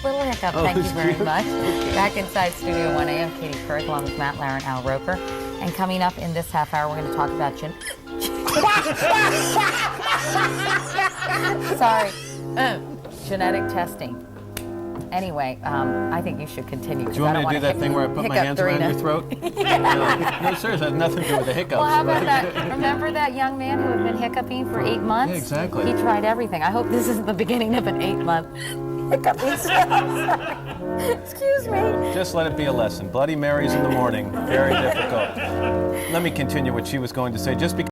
little hiccup. Thank you very much. Back inside Studio 1 AM, Katie Couric along with Matt Lauer and Al Roper. And coming up in this half hour, we're going to talk about genetic testing. Anyway, I think you should continue. Do you want me to do that thing where I put my hands around your throat? No, seriously, it has nothing to do with the hiccups. Well, how about that? Remember that young man who had been hiccuping for 8 months? Yeah, exactly. He tried everything. I hope this isn't the beginning of an 8-month hiccuping. Excuse me. Just let it be a lesson. Bloody Marys in the morning, very difficult. Let me continue what she was going to say. Just because